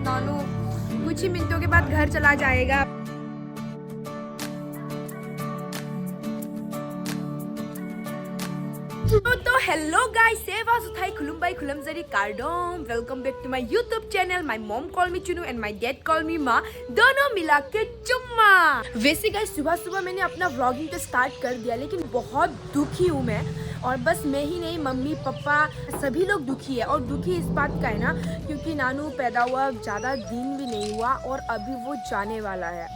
नानू कुछ ही मिनटों के बाद घर चला जाएगा। तो हेलो गाइस, सेवा सुथाई खुलुमबाई खुलमजरी कार्डोम, welcome back to my YouTube channel. My mom call me Chunu and my dad call me माँ, दोनों मिला के चुम्मा। वैसे गाइस सुबह सुबह मैंने अपना व्लॉगिंग तो स्टार्ट कर दिया, लेकिन बहुत दुखी हूँ मैं। और बस मैं ही नहीं, मम्मी पापा सभी लोग दुखी है। और दुखी इस बात का है ना, क्योंकि नानू पैदा हुआ ज़्यादा दिन भी नहीं हुआ और अभी वो जाने वाला है,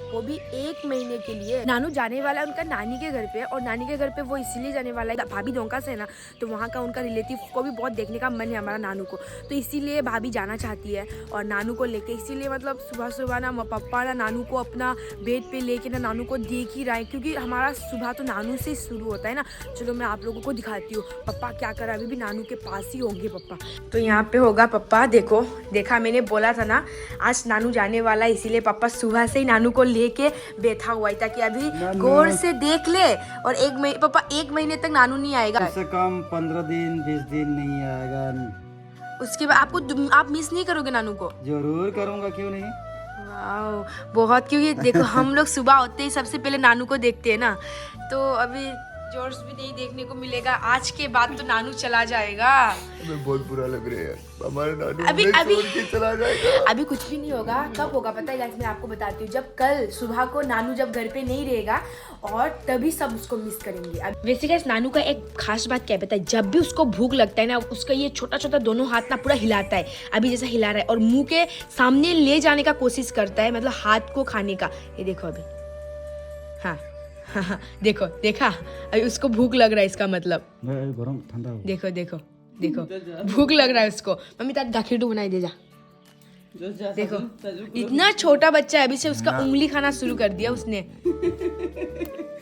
वो भी 1 महीने के लिए। नानू जाने वाला है उनका नानी के घर पे, और नानी के घर पे वो इसीलिए जाने वाला है, भाभी डोंका से है ना, तो वहाँ का उनका रिलेटिव को भी बहुत देखने का मन है हमारा नानू को, तो इसीलिए भाभी जाना चाहती है और नानू को लेके। इसीलिए मतलब सुबह सुबह ना पापा ना नानू को अपना बेड पे लेके ना नानू को देख ही रहा है, क्योंकि हमारा सुबह तो नानू से शुरू होता है ना। चलो मैं आप लोगों को दिखाती हूँ पप्पा क्या कर रहा है। अभी भी नानू के पास ही होंगे पप्पा, तो यहाँ पे होगा पप्पा। देखो देखा, मैंने बोला था ना आज नानू जाने वाला है, इसीलिए पापा सुबह से ही नानू को लेके बैठा हुआ है ताकि अभी गौर से देख ले। और पापा 1 महीने तक नानू नहीं आएगा, कम से कम 15 दिन 20 दिन नहीं आएगा। उसके बाद आप मिस नहीं करोगे नानू को? जरूर करूंगा, क्यों नहीं। वाह बहुत, क्योंकि देखो हम लोग सुबह होते ही सबसे पहले नानू को देखते हैं ना, तो अभी जॉर्ज भी नहीं देखने को मिलेगा। आज के बाद तो नानू चला जाएगा। हमें बहुत बुरा लग रहा है, हमारे नानू अभी हमें अभी छोड़ के चला जाएगा। अभी कुछ भी नहीं होगा। कब होगा पता है गाइस, मैं आपको बताती हूँ, जब कल सुबह को नानू जब घर पे नहीं रहेगा, और तभी सब उसको मिस करेंगे। अब वैसे गाइस नानू का एक खास बात क्या पता है, जब भी उसको भूख लगता है ना, उसका ये छोटा छोटा दोनों हाथ ना पूरा हिलाता है, अभी जैसा हिला रहा है, और मुंह के सामने ले जाने का कोशिश करता है, मतलब हाथ को खाने का। ये देखो अभी, हाँ हाँ देखो, देखा अभी उसको भूख लग रहा है, इसका मतलब गरम ठंडा हो। देखो देखो देखो, भूख लग रहा है उसको। मम्मी तार गाखिर बनाई दे जा। देखो इतना छोटा बच्चा है, अभी से उसका उंगली खाना शुरू कर दिया उसने।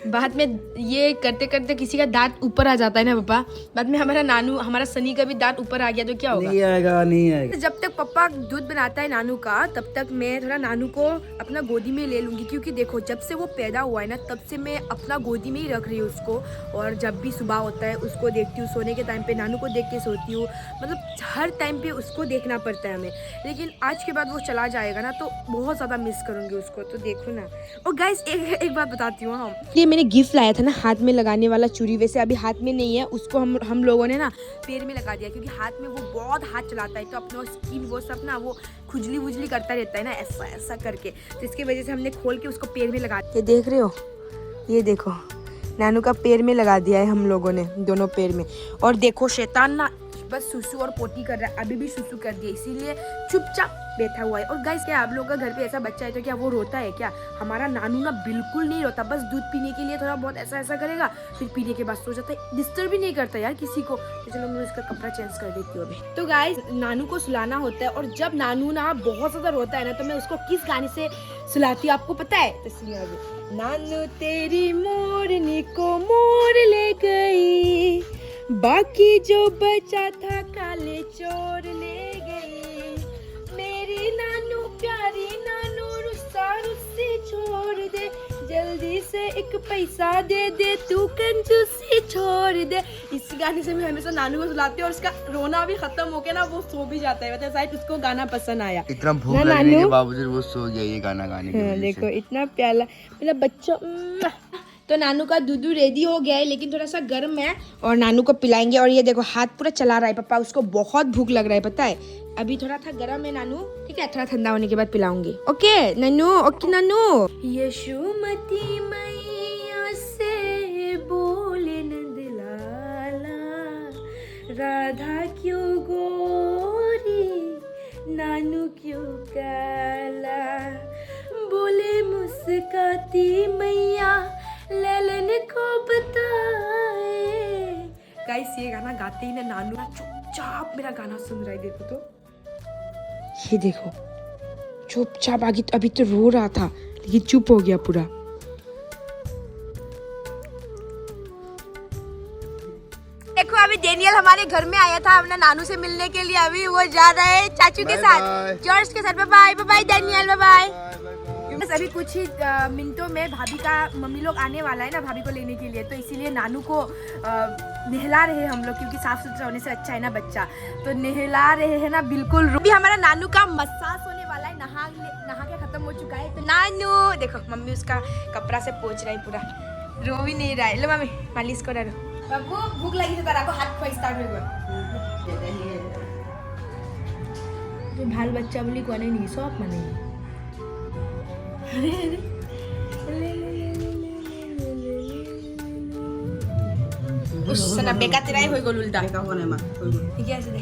बाद में ये करते करते किसी का दांत ऊपर आ जाता है ना पापा, बाद में हमारा सनी का भी दांत ऊपर आ गया तो क्या होगा? नहीं आएगा, नहीं आएगा। जब तक पापा दूध बनाता है नानू का, तब तक मैं थोड़ा नानू को अपना गोदी में ले लूंगी, क्योंकि देखो जब से वो पैदा हुआ है ना, तब से मैं अपना गोदी में ही रख रही हूँ उसको। और जब भी सुबह होता है उसको देखती हूँ, सोने के टाइम पे नानू को देख के सोती हूँ, मतलब हर टाइम पे उसको देखना पड़ता है हमें। लेकिन आज के बाद वो चला जाएगा ना, तो बहुत ज़्यादा मिस करूँगी उसको, तो देखो ना। और गाइस एक बात बताती हूँ, ये मैंने गिफ्ट लाया था ना हाथ में लगाने वाला चूड़ी, वैसे अभी हाथ में नहीं है, उसको हम लोगों ने ना पैर में लगा दिया, क्योंकि हाथ में वो बहुत हाथ चलाता है, तो अपना स्किन वो सब ना वो खुजली वुजली करता रहता है ना, ऐसा ऐसा करके, तो इसकी वजह से हमने खोल के उसको पैर में लगा दिया। देख रहे हो, ये देखो नानू का पैर में लगा दिया है हम लोगों ने, दोनों पैर में। और देखो शैतान ना बस सुसु और पोटी कर रहा है, अभी भी सुसु कर दिया, इसीलिए चुपचाप बैठा हुआ है। और गाइस क्या आप लोगों का घर पे ऐसा बच्चा है तो क्या वो रोता है क्या? हमारा नानू ना बिल्कुल नहीं रोता, बस दूध पीने के लिए थोड़ा बहुत ऐसा ऐसा करेगा, फिर पीने के बाद सो जाता है, डिस्टर्ब भी नहीं करता यार किसी को। तो चलो मैं इसका कपड़ा चेंज कर देती हूँ अभी। तो गाइस नानू को सुलाना होता है, और जब नानू ना बहुत ज्यादा रोता है ना, तो मैं उसको किस गाने से सुलाती हूँ आपको पता है? तो सुनिए अभी। नानू तेरी मोरनी को मोर ले गई, बाकी जो बचा था काले चोर ले गई, मेरी नानू प्यारी नानू रुस्सा रुस्सी छोड़ दे, जल्दी से एक पैसा दे दे, तू कंजूसी छोड़ दे। इस गाने से मैं हमेशा नानू को सुलाती हूँ, और उसका रोना भी खत्म हो गया ना, वो सो भी जाता है, मतलब शायद उसको गाना पसंद आया। इतना भूख लगने के बावजूद वो सो गया ये गाना गाने की वजह से। देखो इतना प्यारा मेरा बच्चा। तो नानू का दूध रेडी हो गया है, लेकिन थोड़ा सा गर्म है, और नानू को पिलाएंगे। और ये देखो हाथ पूरा चला रहा है पापा, उसको बहुत भूख लग रहा है पता है। अभी थोड़ा था गर्म है नानू, ठीक है, थोड़ा ठंडा होने के बाद पिलाऊंगी। ओके नानू, ओके नानू। यशोमती मैया से बोले नंदलाला, राधा क्यों गोरी नानू क्यों काला, बोले मुस्काती मैया ललन को बताए। गाइस ये गाना गाते ही ना नानू ना चुपचाप मेरा गाना सुन रहा है, देखो तो, ये देखो चुपचाप। अभी तो रो रहा था, लेकिन चुप हो गया पूरा। देखो अभी डेनियल हमारे घर में आया था अपना नानू से मिलने के लिए, अभी वो जा रहा है चाचू के साथ, जॉर्ज के साथ। Bye bye bye bye Daniel, bye bye. बस अभी कुछ ही मिनटों में भाभी का मम्मी लोग आने वाला है ना भाभी को लेने के लिए, तो इसीलिए नानू को नहला रहे हैं हम लोग, क्योंकि साफ सुथरा होने से अच्छा है ना बच्चा, तो नहला रहे हैं ना बिल्कुल। अभी हमारा नानू का मसाज होने वाला है, नहा के खत्म हो चुका है। तो नानू देखो, मम्मी उसका कपड़ा से पोंछ रही, पूरा रो भी नहीं रहा है। लो मम्मी मालिश करो। बाबू भूख लगी तो तारा को हाथ खोई स्टार्ट हो गया। तो भाल बच्चा बोली कोने नहीं सब मने। उसने बेका तेरा ही होई गोल उल्टा बेका होने में ठीक है। ऐसे दे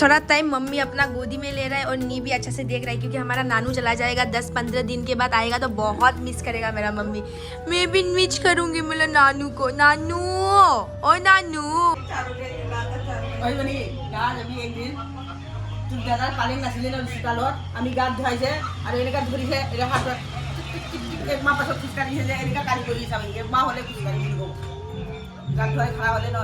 थोड़ा टाइम मम्मी अपना गोदी में ले रहा है और नी भी अच्छा से देख रहा है, क्योंकि हमारा नानू चला जाएगा 10-15 दिन के बाद आएगा, तो बहुत मिस करेगा मेरा मम्मी। मैं भी मिस करूंगी मेरा नानू को। नानू ओ नानू দাদাৰ পালিং নাছিলে ন চোতালত, আমি গাত ধুৱাইছে আৰু এনেকুৱা ধৰিছে এতিয়া হাতত একমাহ পাছত খোজকাঢ়িছে যে এনেকুৱা কাঢ়ি কৰি চাবি, একমাহ হ'লে খোজকাঢ়ি বুলি ক'ব। গাত ধুৱাই খাৰা হ'লে ন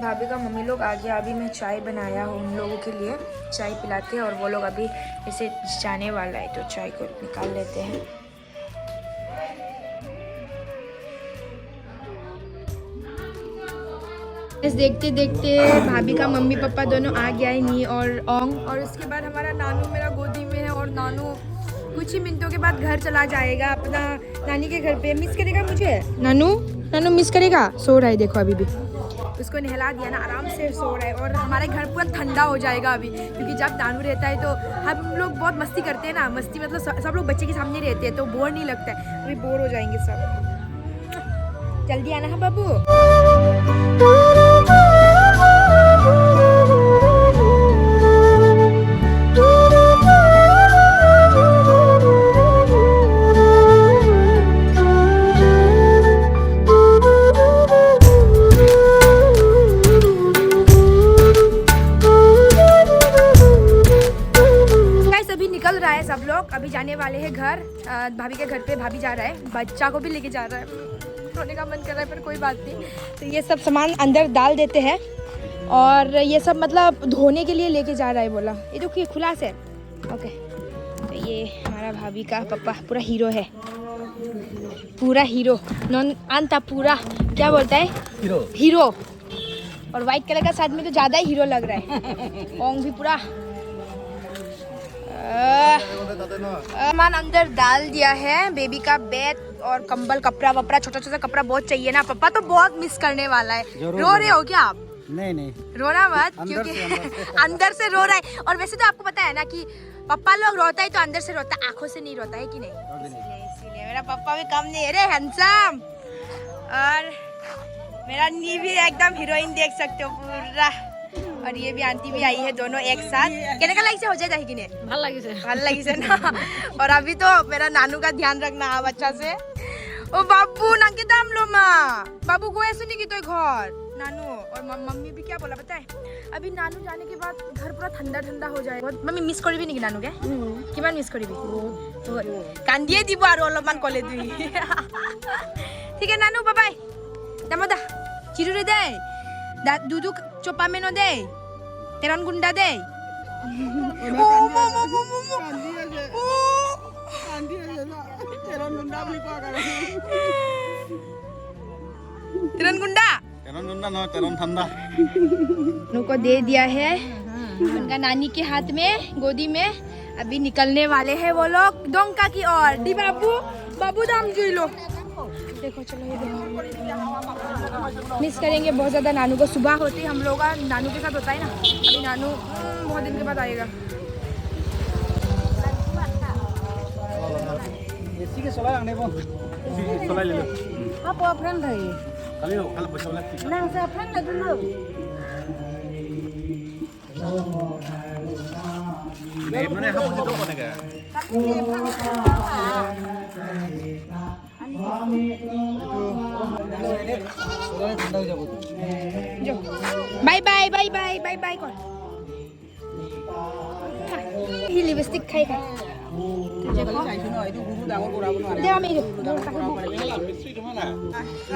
भाभी का मम्मी लोग आ गया। अभी मैं चाय बनाया हूँ उन लोगों के लिए, चाय पिलाते हैं और वो लोग अभी ऐसे जाने वाला है, तो चाय को निकाल लेते हैं। देखते देखते भाभी का मम्मी पापा दोनों आ गया है, नी और ओंग, और उसके बाद हमारा नानू मेरा गोदी में है, और नानू कुछ ही मिनटों के बाद घर चला जाएगा अपना नानी के घर पे। मिस करेगा मुझे नानू, नानू मिस करेगा। सो रहा है देखो, अभी भी उसको नहला दिया ना, आराम से सो रहा है। और हमारे घर पूरा ठंडा हो जाएगा अभी, क्योंकि जब नानू रहता है तो हम लोग बहुत मस्ती करते हैं ना, मस्ती मतलब सब लोग बच्चे के सामने रहते हैं तो बोर नहीं लगता है। अभी बोर हो जाएंगे सब। जल्दी आना है बाबू। सब लोग अभी जाने वाले हैं घर, भाभी के घर पे। भाभी जा रहा है, बच्चा को भी लेके जा रहा है। रोने का मन कर रहा है पर कोई बात नहीं। तो ये सब सामान अंदर डाल देते हैं, और ये सब मतलब धोने के लिए लेके जा रहा है बोला। ये तो खुला से ओके। तो ये हमारा भाभी का पापा पूरा हीरो है, पूरा हीरो। नॉन अंता पूरा क्या बोलता है हीरो। और वाइट कलर का साथ में तो ज़्यादा ही हीरो लग रहा है। ओंग भी पूरा सामान अंदर डाल दिया है। बेबी का बेड और कंबल, कपड़ा वपड़ा, छोटा छोटा कपड़ा बहुत चाहिए ना। पापा तो बहुत मिस करने वाला है। रो रहे हो क्या आप? नहीं रोना मत, क्योंकि अंदर से रो रहा है। और वैसे तो आपको पता है ना कि पापा लोग रोता है तो अंदर से रोता है, आंखों से नहीं रोता है कि नहीं। इसीलिए मेरा पापा भी कम नहीं है रे, हैंडसम। और मेरा नी भी एकदम हीरोइन देख सकते हो पूरा। और ये भी आंटी भी आई है, दोनों एक साथ। कहने का लगी हो जाए कि नहीं? ভাল लगी ना। और अभी तो मेरा नानू का ध्यान रखना है बच्चा से। ओ बाबू नाके दाम लो माँ, बाबू को ऐसे नहीं कि तो घर नानू। और मम्मी भी क्या बोला पता है, अभी नानू जाने के बाद घर पूरा ठंडा ठंडा हो जाएगा। मम्मी मिस करिबी नेকি नानू के? किमान मिस करिबी? कांदिए দিব আৰু অলপমান কলে দুই। ঠিক আছে নানু, বাই বাই। দামদা চিৰুৰে দে, দুদু চোপা মেনো দে, তেরন গুন্ডা দে। तेरन गुंडा ना, तेरन ठंडा। उनको दे दिया है उनका नानी के हाथ में, गोदी में। अभी निकलने वाले हैं वो लोग डोंका की ओर। दी बाबू, बाबू दाम जुई लो। देखो चलो, ये देखो मिस करेंगे बहुत ज़्यादा नानू को। सुबह होते ही हम लोग का नानू के साथ होता है ना। अभी नानू बहुत दिन के बाद आएगा। apa friend lagi? Kalau bersama kita. Nang saya friend lagi dulu. Mana kamu itu apa negara? Bye bye bye bye bye bye कौन ही लिपस्टिक खाई खाई চাইছো ন এইটো গুৰু ডাঙৰ কৰাব নোৱাৰে दे मम्मी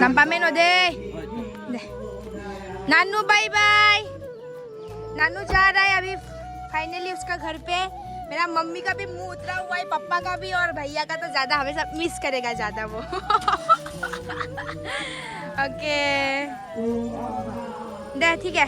नंपा में नो दे नानू बाय बाय नानू जा रहा है अभी फाइनली उसका घर पे मेरा मम्मी का भी मुंह उतरा हुआ है पापा का भी और भैया का तो ज्यादा हमेशा मिस करेगा ज्यादा वो ओके दे ठीक है